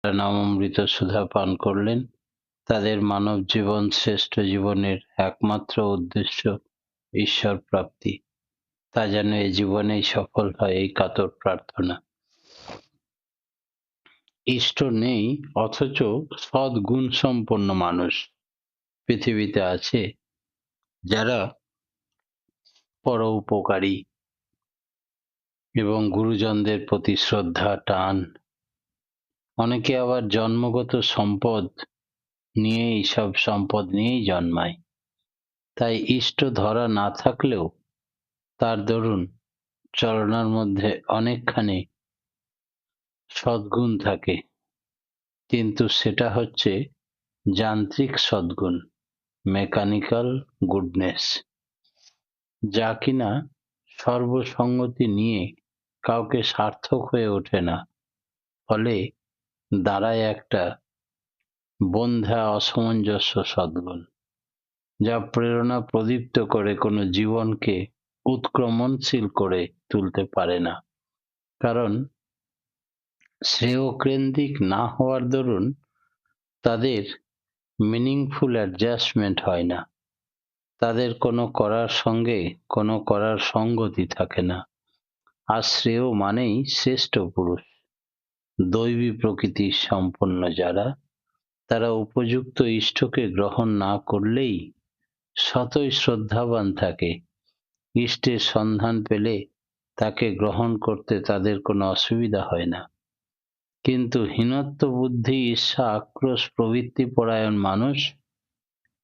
নামামৃত সুধা পান করলেন, তাদের মানব জীবন শ্রেষ্ঠ জীবনের একমাত্র উদ্দেশ্য ঈশ্বর প্রাপ্তি। তা যেন এ জীবনেই সফল হয় এই কাতর প্রার্থনা। ইষ্ট নেই অথচ সদ্গুণ সম্পন্ন মানুষ পৃথিবীতে আছে, যারা পরোপকারী এবং গুরুজনদের প্রতি শ্রদ্ধা টান। অনেকে আবার জন্মগত সম্পদ নিয়েই সব সম্পদ নিয়েই জন্মায়, তাই ইষ্ট ধরা না থাকলেও তার দরুন চলনার মধ্যে অনেকখানি সদ্গুণ থাকে, কিন্তু সেটা হচ্ছে যান্ত্রিক সদ্গুণ, মেকানিক্যাল গুডনেস, যা কিনা সর্বসঙ্গতি নিয়ে কাউকে সার্থক হয়ে ওঠে না, ফলে দাঁড়ায় একটা বন্ধ্যা অসামঞ্জস্য সদ্গুণ, যা প্রেরণা প্রদীপ্ত করে কোনো জীবনকে উৎক্রমণশীল করে তুলতে পারে না। কারণ শ্রেয়কেন্দ্রিক না হওয়ার দরুন তাদের মিনিংফুল অ্যাডজাস্টমেন্ট হয় না, তাদের কোনো করার সঙ্গে কোনো করার সঙ্গতি থাকে না। আর শ্রেয় মানেই শ্রেষ্ঠ পুরুষ, দৈবী প্রকৃতির সম্পন্ন যারা, তারা উপযুক্ত ইষ্টকে গ্রহণ না করলেই শতই শ্রদ্ধাবান থাকে। ইষ্টের সন্ধান পেলে তাকে গ্রহণ করতে তাদের কোনো অসুবিধা হয় না, কিন্তু হীনত্ব বুদ্ধি ঈর্ষা আক্রোশ প্রবৃত্তি পরায়ণ মানুষ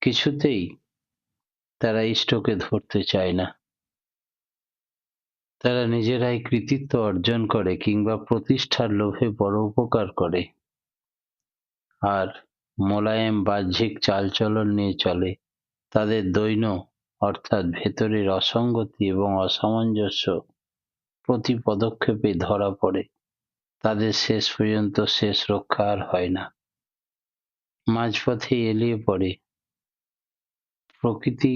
কিছুতেই তারা ইষ্টকে ধরতে চায় না। তারা নিজেরাই কৃতিত্ব অর্জন করে কিংবা প্রতিষ্ঠার লোভে পরোপকার করে, আর মোলায়েম বাহ্যিক চালচলন নিয়ে চলে। তাদের দৈন্য অর্থাৎ ভেতরের অসঙ্গতি এবং অসামঞ্জস্য প্রতি পদক্ষেপে ধরা পড়ে, তাদের শেষ পর্যন্ত শেষ রক্ষা আর হয় না, মাঝপথে এলিয়ে পড়ে। প্রকৃতি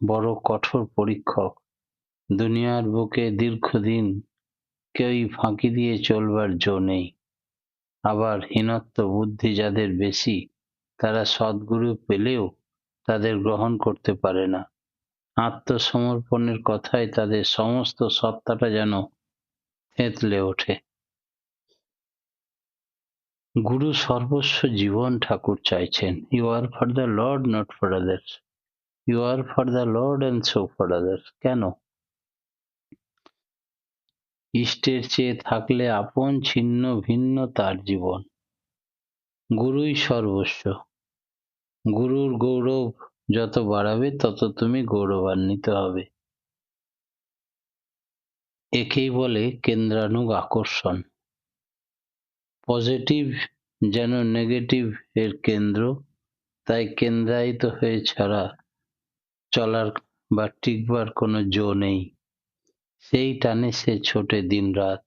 বড় কঠোর পরীক্ষক, দুনিয়ার বুকে দীর্ঘদিন কেউই ফাঁকি দিয়ে চলবার জো নেই। আবার হীনত্ব বুদ্ধি যাদের বেশি, তারা সদ্গুরু পেলেও তাদের গ্রহণ করতে পারে না। আত্মসমর্পণের কথায় তাদের সমস্ত সত্তাটা যেন থেঁতলে ওঠে। গুরু সর্বস্ব জীবন ঠাকুর চাইছেন, you are for the lord not for others, you are for the lord and so for others. কেন? ইষ্টের চেয়ে থাকলে আপন ছিন্ন ভিন্ন তার জীবন। গুরুই সর্বস্ব। গুরুর গৌরব যত বাড়াবে তত তুমি গৌরবান্বিত হবে। একেই বলে কেন্দ্রানুগ আকর্ষণ। পজিটিভ যেন নেগেটিভ এর কেন্দ্র, তাই কেন্দ্রায়িত হয়ে ছাড়া চলার বা টিকবার কোনো জো নেই। সেই টানে সে ছোটে দিনরাত।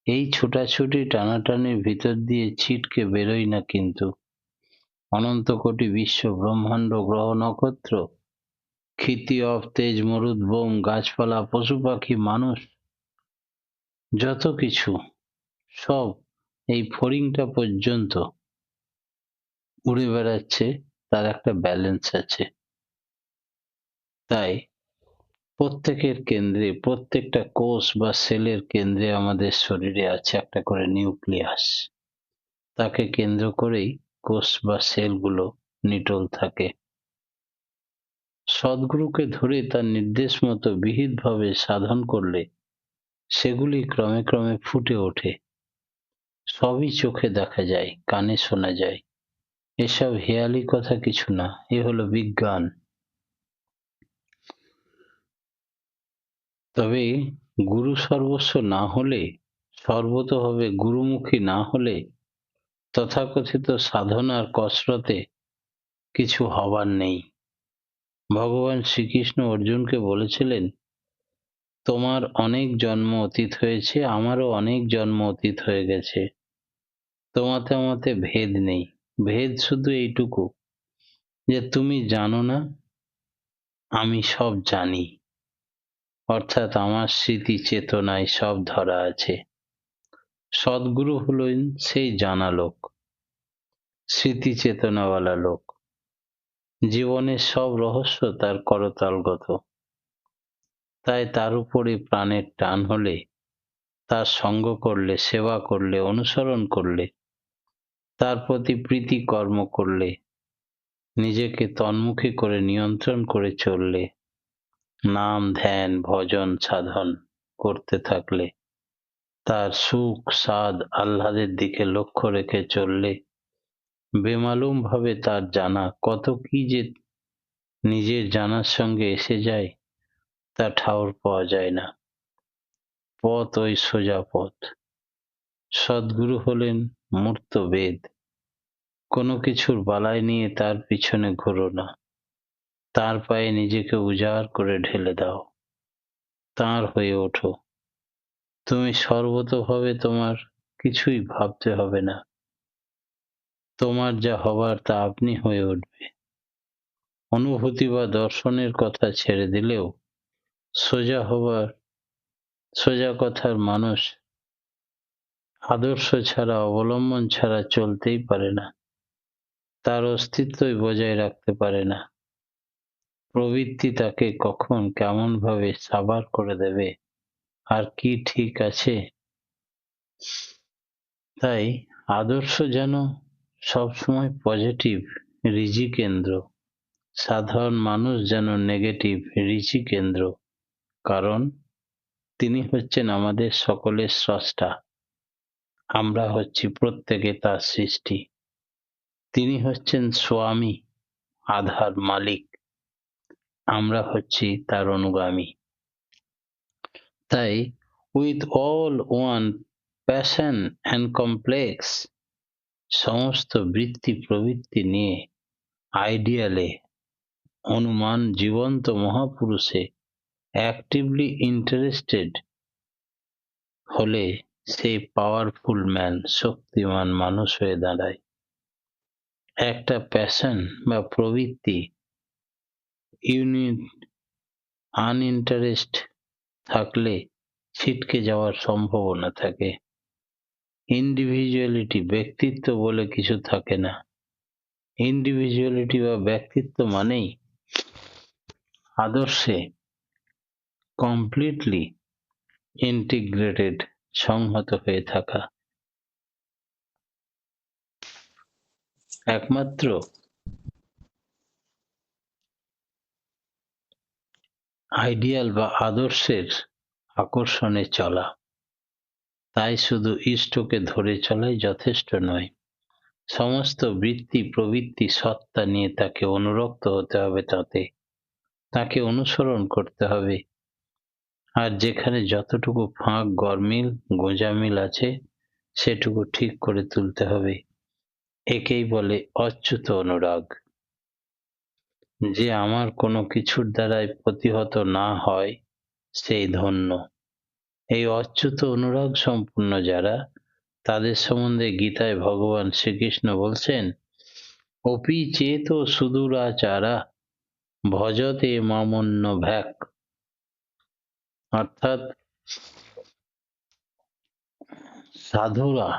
এই ছোটাছুটি টানাটানির ভিতর দিয়ে ছিটকে বেরোয় না কিন্তু অনন্ত কোটি বিশ্ব ব্রহ্মাণ্ড গ্রহ নক্ষত্র, ক্ষিতি অব তেজ মরুদ বোম গাছপালা পশু পাখি মানুষ, যত কিছু সব এই ফড়িংটা পর্যন্ত উড়ে বেড়াচ্ছে, তার একটা ব্যালেন্স আছে। তাই প্রত্যেকের কেন্দ্রে, প্রত্যেকটা কোষ বা সেলের কেন্দ্রে আমাদের শরীরে আছে একটা করে নিউক্লিয়াস, তাকে কেন্দ্র করেই কোষ বা সেলগুলো নিটোল থাকে। সদ্গুরুকে ধরে তার নির্দেশ মতো বিহিতভাবে সাধন করলে সেগুলি ক্রমে ক্রমে ফুটে ওঠে। সবই চোখে দেখা যায়, কানে শোনা যায়, এসব হেয়ালি কথা কিছু না, এ হলো বিজ্ঞান। তবে গুরু সর্বস্ব না হলে, সর্বতোভাবে গুরুমুখী না হলে তথাকথিত সাধনার কসরতে কিছু হবার নেই। ভগবান শ্রীকৃষ্ণ অর্জুনকে বলেছিলেন, তোমার অনেক জন্ম অতীত হয়েছে, আমারও অনেক জন্ম অতীত হয়ে গেছে, তোমাতে আমাতে ভেদ নেই। ভেদ শুধু এইটুকু যে তুমি জানো না, আমি সব জানি, অর্থাৎ আমার স্মৃতি চেতনায় সব ধরা আছে। সদ্গুরু হলেন সেই জানা লোক, স্মৃতি চেতনাওয়ালা লোক। জীবনের সব রহস্য তার করতালগত। তাই তার উপরে প্রাণের টান হলে, তার সঙ্গ করলে, সেবা করলে, অনুসরণ করলে, তার প্রতি প্রীতি কর্ম করলে, নিজেকে তন্মুখী করে নিয়ন্ত্রণ করে চললে, নাম ধ্যান ভজন সাধন করতে থাকলে, তার সুখ সাধ আহ্লাদের দিকে লক্ষ্য রেখে চললে, বেমালুম ভাবে তার জানা কত কি যে নিজের জানার সঙ্গে এসে যায়, তা ঠাউর পাওয়া যায় না। পথ ওই সোজা পথ। সদ্গুরু হলেন মূর্ত বেদ। কোনো কিছুর বালাই নিয়ে তার পিছনে ঘোরো না, তার পায়ে নিজেকে উজাড় করে ঢেলে দাও, তাঁর হয়ে ওঠো। তুমি সর্বতোভাবে তোমার কিছুই ভাবতে হবে না, তোমার যা হবার তা আপনি হয়ে উঠবে। অনুভূতি বা দর্শনের কথা ছেড়ে দিলেও সোজা হবার সোজা কথার মানুষ আদর্শ ছাড়া অবলম্বন ছাড়া চলতেই পারে না, তার অস্তিত্বই বজায় রাখতে পারে না। প্রবৃত্তি তাকে কখন কেমন ভাবে সাবার করে দেবে আর কি ঠিক আছে। তাই আদর্শ যেন সবসময় পজিটিভ ঋজি কেন্দ্র, সাধারণ মানুষ যেন নেগেটিভ ঋচি কেন্দ্র। কারণ তিনি হচ্ছেন আমাদের সকলের স্রষ্টা, আমরা হচ্ছি প্রত্যেকে তার সৃষ্টি। তিনি হচ্ছেন স্বামী, আধার মালিক, আমরা হচ্ছি তার অনুগামী। তাই with all one passion and complex, সমস্ত বৃত্তি প্রবৃত্তি নিয়ে আইডিয়ালে অনুমান জীবন্ত মহাপুরুষে অ্যাক্টিভলি ইন্টারেস্টেড হলে সেই পাওয়ারফুল ম্যান, শক্তিমান মানুষ হয়ে দাঁড়ায়। একটা প্যাশন বা প্রবৃত্তি ইউনিট আনইন্টারেস্ট থাকলে ছিটকে যাওয়ার সম্ভাবনা থাকে। ইন্ডিভিজুয়ালিটি ব্যক্তিত্ব বলে কিছু থাকে না। ইন্ডিভিজুয়ালিটি বা ব্যক্তিত্ব মানেই আদর্শে কমপ্লিটলি ইন্টিগ্রেটেড, সংহত হয়ে থাকা। একমাত্র আইডিয়াল বা আদর্শের আকর্ষণে চলা। তাই শুধু ইষ্টকে ধরে চলাই যথেষ্ট নয়, সমস্ত বৃত্তি প্রবৃত্তি সত্তা নিয়ে তাকে অনুরক্ত হতে হবে, তাকে অনুসরণ করতে হবে। আর যেখানে যতটুকু ফাঁক গরমিল গোঁজামিল আছে সেটুকু ঠিক করে তুলতে হবে। একেই বলে অচ্যুত অনুরাগ। যে আমার কোনো কিছুর দ্বারাই প্রতিহত না হয় সেই ধন্য। এই অচ্যুত অনুরাগ সম্পূর্ণ যারা, তাদের সম্বন্ধে গীতায় ভগবান শ্রীকৃষ্ণ বলছেন, অপি চেত সুদূরাচারা ভজতে মামন্য ভ্যাক। অর্থাৎ সাধুরা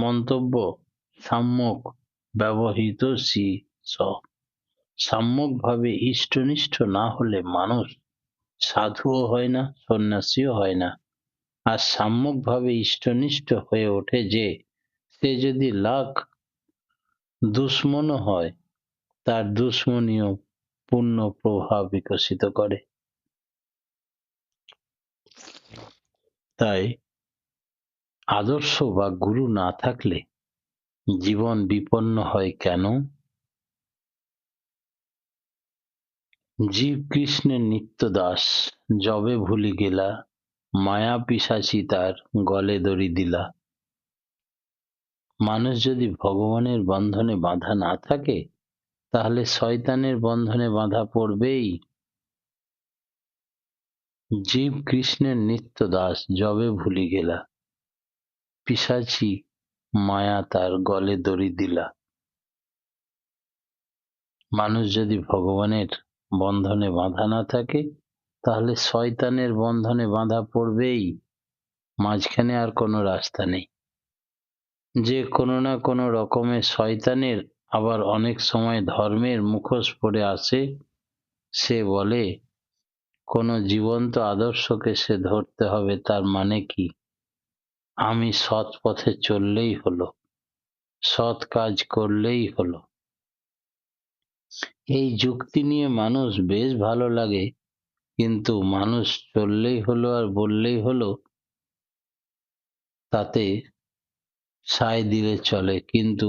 মন্তব্য সাম্যক ব্যবহৃত সাম্যকভাবে ইষ্টনিষ্ঠ না হলে মানুষ সাধুও হয় না, সন্ন্যাসীও হয় না। আর সাম্যকভাবে ইষ্টনিষ্ঠ হয়ে ওঠে যে, সে যদি লাখ দুশ্মনও হয়, তার দুশ্মনীও পূর্ণ প্রভাব বিকশিত করে। তাই আদর্শ বা গুরু না থাকলে জীবন বিপন্ন হয় কেন? জীব কৃষ্ণের নিত্য দাস, যবে ভুলি গেলা, মায়া পিশাচি তার গলে দড়ি দিলা। মানুষ যদি ভগবানের বন্ধনে বাঁধা না থাকে, তাহলে শয়তানের বন্ধনে বাঁধা পড়বেই। জীব কৃষ্ণের নিত্য দাস, যবে ভুলি গেলা, পিশাচি মায়া তার গলে দড়ি দিলা। মানুষ যদি ভগবানের বন্ধনে বাঁধা না থাকে, তাহলে শয়তানের বন্ধনে বাঁধা পড়বেই, মাঝখানে আর কোনো রাস্তা নেই। যে কোনো না কোনো রকমের শয়তানের আবার অনেক সময় ধর্মের মুখোশ পরে আসে, সে বলে কোনো জীবন্ত আদর্শকে সে ধরতে হবে, তার মানে কি আমি সৎ পথে চললেই হলো, সৎ কাজ করলেই হলো। এই যুক্তি নিয়ে মানুষ বেশ ভালো লাগে, কিন্তু মানুষ চললেই হলো আর বললেই হলো তাতে সায় দিলে চলে, কিন্তু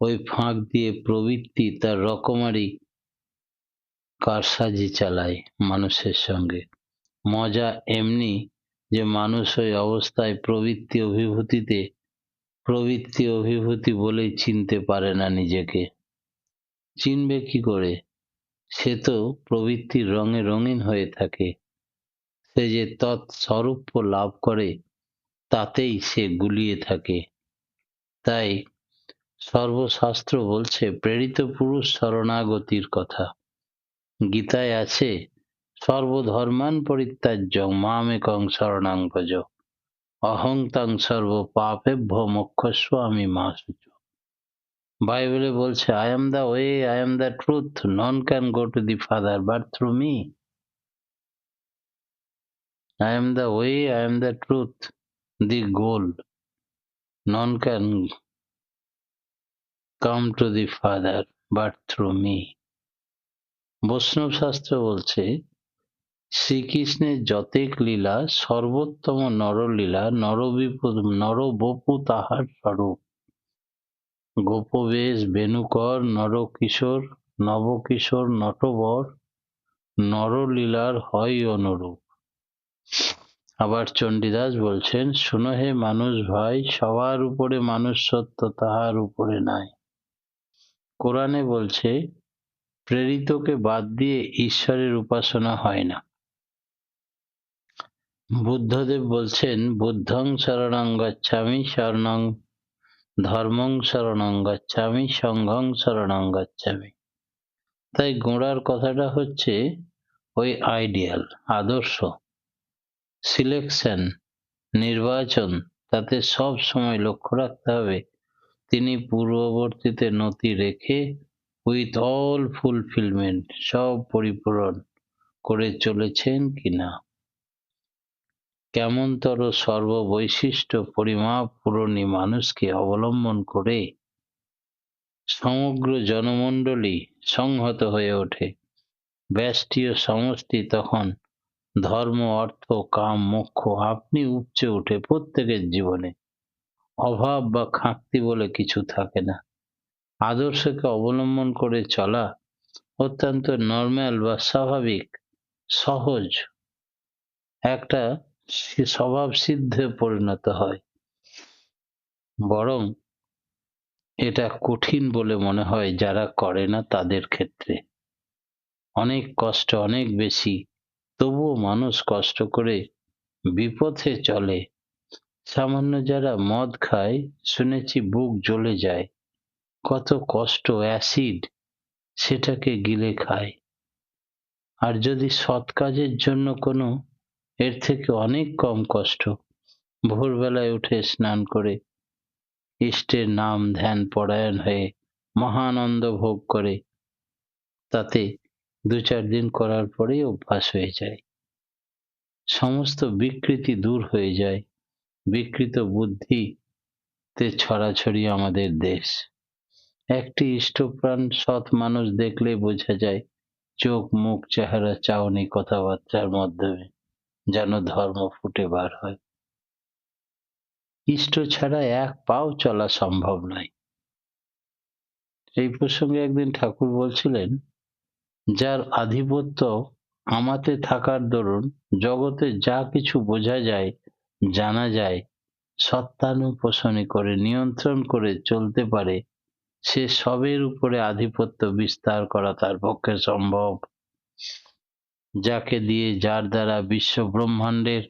ওই ফাঁক দিয়ে প্রবৃত্তি তার রকমারি কারসাজি চালায় মানুষের সঙ্গে। মজা এমনি যে মানুষ ওই অবস্থায় প্রবৃত্তি অভিভূতি বলেই চিনতে পারে না নিজেকে। চিনবে কি করে? সে তো প্রবৃত্তির রঙে রঙিন হয়ে থাকে। সে যে তৎস্বরূপ লাভ করে তাতেই সে গুলিয়ে থাকে। তাই সর্বশাস্ত্র বলছে প্রেরিত পুরুষ শরণাগতির কথা। গীতায় আছে সর্বধর্মান পরিত্যাজ্য মামেকং শরণং ভজ, অহং তং সর্ব পাপেভ্যো মোক্ষস্বামি মা শুচি। বাইবেলে বলছে I am the way, I am the truth, non can go to the father but through me. I am the way, I am the truth, the goal. None can come to the Father but through me. বৈষ্ণব শাস্ত্র বলছে শ্রীকৃষ্ণের যতেক লীলা সর্বোত্তম নরলীলা, নরবপু তাহার স্বরূপ। গোপবেশ বেণুকর নরকিশোর নবকিশোর নটবর, নরলীলার হয় অনুরূপ। আবার চণ্ডীদাস বলছেন শুনো হে মানুষ ভাই, সবার উপরে মানুষ সত্য, তাহার উপরে নাই। কোরআনে বলছে প্রেরিতকে বাদ দিয়ে ঈশ্বরের উপাসনা হয় না। বুদ্ধদেব বলছেন বুদ্ধং শরণং গচ্ছামি, শরণং ধর্মং শরণং গচ্ছামি, সংঘং শরণং গচ্ছামি। তাই গোড়ার কথাটা হচ্ছে ওই আইডিয়াল, আদর্শ, সিলেকশন, নির্বাচন, তাতে সব সময় লক্ষ্য রাখতে হবে তিনি পূর্ববর্তীতে নতি রেখে উইথ অল ফুলফিলমেন্ট, সব পরিপূরণ করে চলেছেন কিনা। কেমনতর সর্ববৈশিষ্ট্য পরিমাপ পূরণী মানুষকে অবলম্বন করে সমগ্র জনমণ্ডলী সংহত হয়ে ওঠে। ব্যষ্টিয় সমষ্টি তখন ধর্ম, অর্থ, কাম, মোক্ষ আপনি উপচে ওঠে প্রত্যেকের জীবনে। অভাব বা খাঁকতি বলে কিছু থাকে না। আদর্শকে অবলম্বন করে চলা অত্যন্ত নর্মাল বা স্বাভাবিক, সহজ একটা স্বভাব সিদ্ধে পরিণত হয়। বরং এটা কঠিন বলে মনে হয় যারা করে না তাদের ক্ষেত্রে। অনেক কষ্ট, অনেক বেশি, তবুও মানুষ কষ্ট করে বিপথে চলে। সামান্য যারা মদ খায় শুনেছি বুক জ্বলে যায়, কত কষ্ট, অ্যাসিড সেটাকে গিলে খায়। আর যদি সৎ কাজের জন্য কোনো এর থেকে অনেক কম কষ্ট, ভোরবেলায় উঠে স্নান করে ইষ্টের নাম ধ্যান পরায়ণ হয়ে মহানন্দ ভোগ করে, তাতে 2-4 দিন করার পরেই অভ্যাস হয়ে যায়। সমস্ত বিকৃতি দূর হয়ে যায়। বিকৃত বুদ্ধিতে ছড়াছড়ি আমাদের দেশ। একটি ইষ্টপ্রাণ সৎ মানুষ দেখলে বোঝা যায় চোখ, মুখ, চেহারা, চাহনি, কথাবার্তার মাধ্যমে যেন ধর্ম ফুটে বার হয়। ইষ্ট ছাড়া এক পাও চলা সম্ভব নয়। এই প্রসঙ্গে একদিন ঠাকুর বলছিলেন যার আধিপত্য আমাতে থাকার দরুন জগতে যা কিছু বোঝা যায়, জানা যায়, সত্তানুপোষণী করে নিয়ন্ত্রণ করে চলতে পারে, সে সবের উপরে আধিপত্য বিস্তার করা তার পক্ষে সম্ভব। যাকে দিয়ে, যার দ্বারা বিশ্ব ব্রহ্মাণ্ডের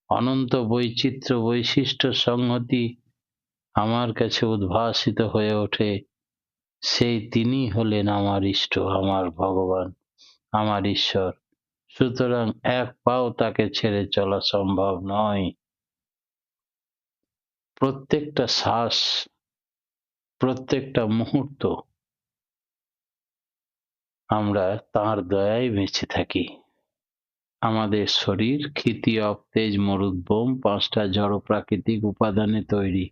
অনন্ত বৈচিত্র্য বৈশিষ্ট্য সংহতি আমার কাছে উদ্ভাসিত হয়ে ওঠে, সেই তিনি হলেন আমার ইষ্ট, আমার ভগবান, আমার ঈশ্বর, সুতরাং এক পাও তাকে ছেড়ে চলা সম্ভব নয়। প্রত্যেকটা শ্বাস, প্রত্যেকটা মুহূর্ত আমরা তাঁর দয়ায় বেঁচে থাকি। আমাদের শরীর ক্ষিতি, অবতেজ, মরুদ্গম ৫টা জড় প্রাকৃতিক উপাদানে তৈরি।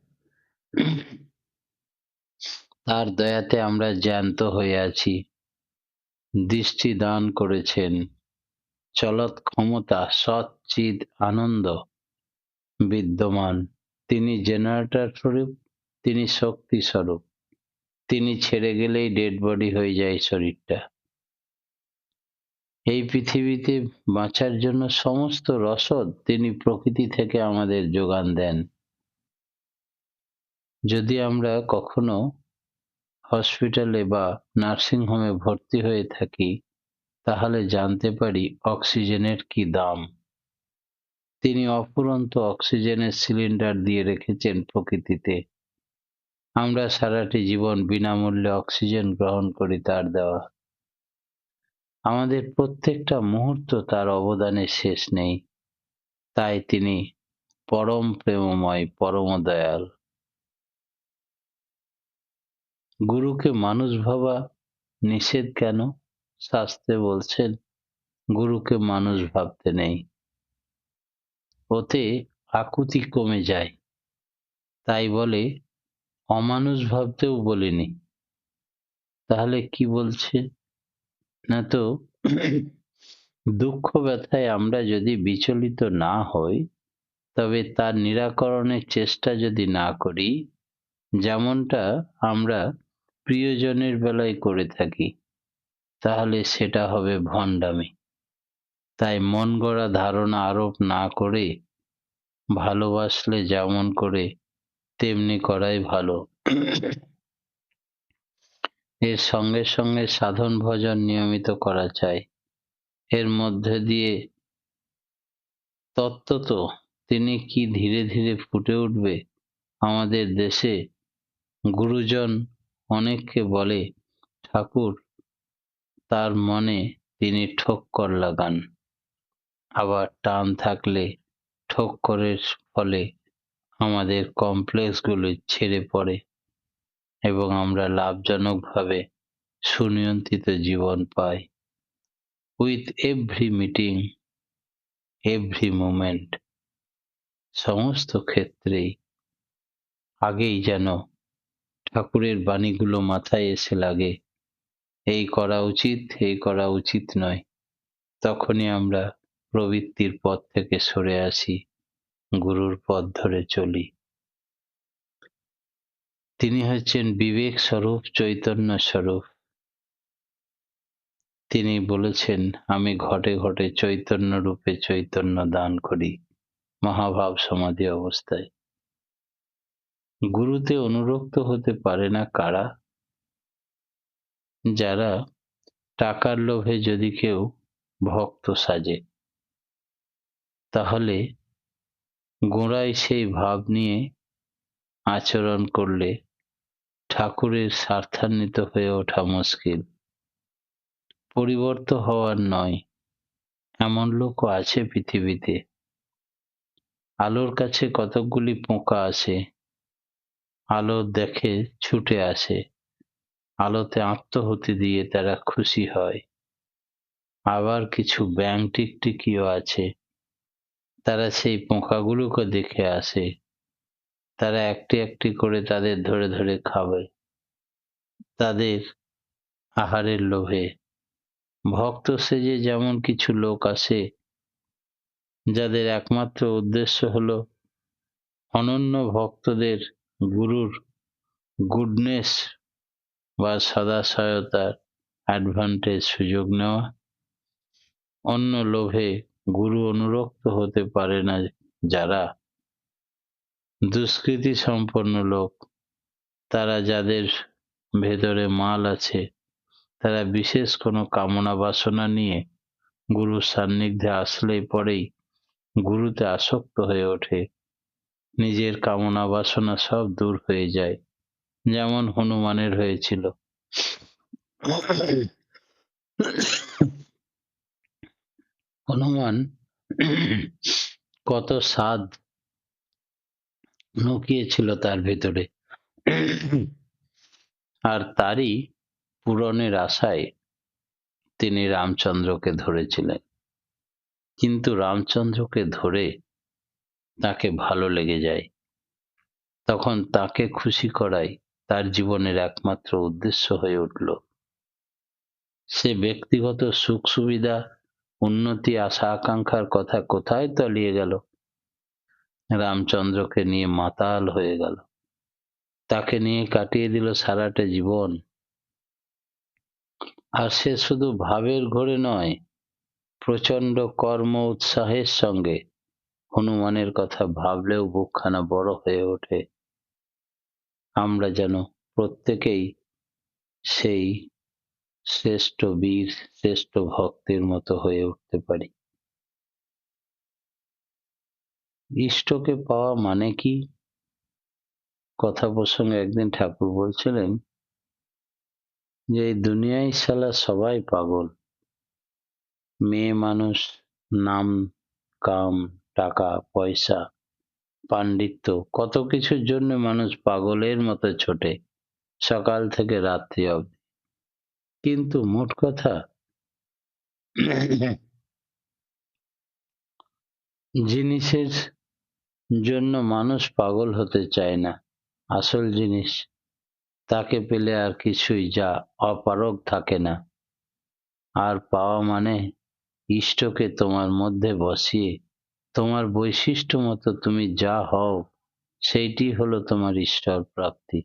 তার দয়াতে আমরা জ্যান্ত হয়ে আছি। দৃষ্টি দান করেছেন, চলৎ ক্ষমতা, সৎ চিদ আনন্দ বিদ্যমান। তিনি জেনারেটর স্বরূপ, তিনি শক্তি স্বরূপ। তিনি ছেড়ে গেলেই ডেড বডি হয়ে যায় শরীরটা। এই পৃথিবীতে বাঁচার জন্য সমস্ত রসদ তিনি প্রকৃতি থেকে আমাদের যোগান দেন। যদি আমরা কখনো হসপিটালে বা নার্সিং হোমে ভর্তি হয়ে থাকি, তাহলে জানতে পারি অক্সিজেনের কি দাম। তিনি অফুরন্ত অক্সিজেনের সিলিন্ডার দিয়ে রেখেছেন প্রকৃতিতে। আমরা সারাটি জীবন বিনামূল্যে অক্সিজেন গ্রহণ করি তার দেওয়া। আমাদের প্রত্যেকটা মুহূর্ত তার অবদানের শেষ নেই। তাই তিনি পরম প্রেমময়, পরম দয়াল। গুরুকে মানুষ ভাবা নিষেধ কেন? শাস্ত্রে বলছেন গুরুকে মানুষ ভাবতে নেই, ওতে আকুতি কমে যায়। তাই বলে অমানুষ ভাবতেও বলিনি। তাহলে কি বলছে? না তো দুঃখ ব্যথায় আমরা যদি বিচলিত না হই, তবে তার নিরাকরণের চেষ্টা যদি না করি, যেমনটা আমরা প্রিয়জনের বেলায় করে থাকি, তাহলে সেটা হবে ভণ্ডামি। তাই মন গড়া ধারণা আরোপ না করে ভালোবাসলে যেমন করে তেমনি করাই ভালো। এর সঙ্গে সঙ্গে সাধন ভজন নিয়মিত করা চাই। এর মধ্যে দিয়ে তত্ত্বত তিনি কি ধীরে ধীরে ফুটে উঠবে। আমাদের দেশে গুরুজন অনেককে বলে ঠাকুর, তার মনে তিনি ঠোক্কর লাগান। আবার টান থাকলে ঠোক্করের ফলে আমাদের কমপ্লেক্সগুলো ছেড়ে পড়ে এবং আমরা লাভজনকভাবে সুনিয়ন্ত্রিত জীবন পাই। With every meeting, every moment, সমস্ত ক্ষেত্রেই আগেই যেন ঠাকুরের বাণীগুলো মাথায় এসে লাগে, এই করা উচিত, এই করা উচিত নয়। তখনই আমরা প্রবৃত্তির পথ থেকে সরে আসি, গুরুর পথ ধরে চলি। তিনি হচ্ছেন বিবেক স্বরূপ, চৈতন্য স্বরূপ। তিনি বলেছেন, আমি ঘটে ঘটে চৈতন্য রূপে চৈতন্য দান করি, মহাভাব সমাধি অবস্থায়। গুরুতে অনুরক্ত হতে পারে না কারা? যারা টাকার লোভে যদি কেউ ভক্ত সাজে, তাহলে গোড়ায় সেই ভাব নিয়ে আচরণ করলে ঠাকুরের স্বার্থান্বিত হয়ে ওঠা মুশকিল। পরিবর্তন হওয়ার নয়, এমন লোকও আছে পৃথিবীতে। আলোর কাছে কতকগুলি পোকা আসে, আলো দেখে ছুটে আসে, আলোতে আত্মহুতি দিয়ে তারা খুশি হয়। আবার কিছু ব্যাঙ টিকটিকিও আছে, তারা সেই পোকাগুলোকে দেখে আসে, তারা একটি একটি করে তাদের ধরে ধরে খাবে, তাদের আহারের লোভে। ভক্ত সেজে যেমন কিছু লোক আসে, যাদের একমাত্র উদ্দেশ্য হলো অনন্য ভক্তদের গুরুর গুডনেস বা সদাশয়তার অ্যাডভান্টেজ সুযোগ নেওয়া। অন্য লোভে গুরু অনুরক্ত হতে পারে না যারা, দুষ্কৃতি সম্পন্ন লোক, তারা যাদের ভেতরে মাল আছে, তারা বিশেষ কোনো কামনা বাসনা নিয়ে গুরুর সান্নিধ্যে আসলেই পরেই গুরুতে আসক্ত হয়ে ওঠে, নিজের কামনা বাসনা সব দূর হয়ে যায়, যেমন হনুমানের হয়েছিল। হনুমান কত স্বাদ লুকিয়েছিল তার ভেতরে, আর তারই পূরণের আশায় তিনি রামচন্দ্রকে ধরেছিলেন। কিন্তু রামচন্দ্রকে ধরে তাকে ভালো লেগে যায়। তখন তাকে খুশি করাই তার জীবনের একমাত্র উদ্দেশ্য হয়ে উঠল। সে ব্যক্তিগত সুখ সুবিধা, উন্নতি, আশা আকাঙ্ক্ষার কথা কোথায় তলিয়ে গেল, রামচন্দ্রকে নিয়ে মাতাল হয়ে গেল। তাকে নিয়ে কাটিয়ে দিল সারাটা জীবন। আর সে শুধু ভাবের ঘোরে নয়, প্রচন্ড কর্ম উৎসাহের সঙ্গে হনুমানের কথা ভাবলেও বুকখানা বড় হয়ে ওঠে। আমরা যেন প্রত্যেকেই সেই শ্রেষ্ঠ বীর, শ্রেষ্ঠ ভক্তের মতো হয়ে উঠতে পারি। ইষ্টকে পাওয়া মানে কি? কথা প্রসঙ্গে একদিন ঠাকুর বলছিলেন যে এই দুনিয়ায় শালা সবাই পাগল। মেয়ে মানুষ, নাম, কাম, টাকা পয়সা, পাণ্ডিত্য, কত কিছুর জন্য মানুষ পাগলের মতো ছোটে সকাল থেকে রাত্রি অবধি। কিন্তু মোট কথা, জিনিসের জন্য মানুষ পাগল হতে চায় না। আসল জিনিস তাকে পেলে আর কিছুই যা অপারগ থাকে না। আর পাওয়া মানে ইষ্টকে তোমার মধ্যে বসিয়ে তোমার বৈশিষ্ট্য মতো তুমি যা হও সেইটি হলো তোমার ঈশ্বর প্রাপ্তি।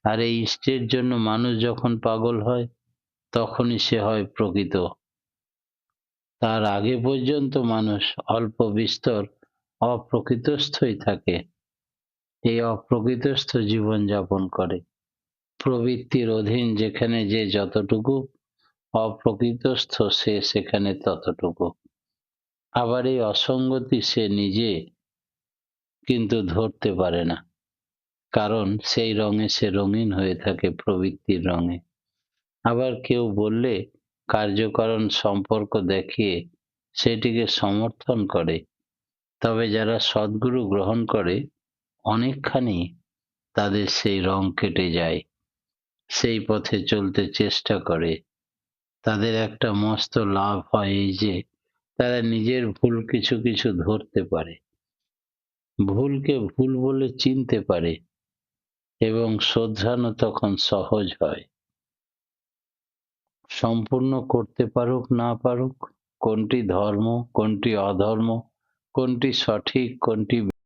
আর এই ইষ্টের জন্য মানুষ যখন পাগল হয় তখনই সে হয় প্রকৃত। তার আগে পর্যন্ত মানুষ অল্প বিস্তর অপ্রকৃতস্থই থাকে। এই অপ্রকৃতস্থ জীবন যাপন করে। প্রবৃত্তির অধীন যেখানে যে যতটুকু, অপ্রকৃতস্থ সে সেখানে ততটুকু। আবার এই অসঙ্গতি সে নিজে কিন্তু ধরতে পারে না, কারণ সেই রঙে সে রঙিন হয়ে থাকে প্রবৃত্তির রঙে। আবার কেউ বললে কার্যকারণ সম্পর্ক দেখিয়ে সেটিকে সমর্থন করে। তবে যারা সদ্গুরু গ্রহণ করে অনেকখানি তাদের সেই রং কেটে যায়, সেই পথে চলতে চেষ্টা করে। তাদের একটা মস্ত লাভ হয় এই যে তারা নিজের ভুল কিছু কিছু ধরতে পারে, ভুলকে ভুল বলে চিনতে পারে এবং শোধরানো তখন সহজ হয়। সম্পূর্ণ করতে পারুক না পারুক, কোনটি ধর্ম, কোনটি অধর্ম, কোনটি সঠিক, কোনটি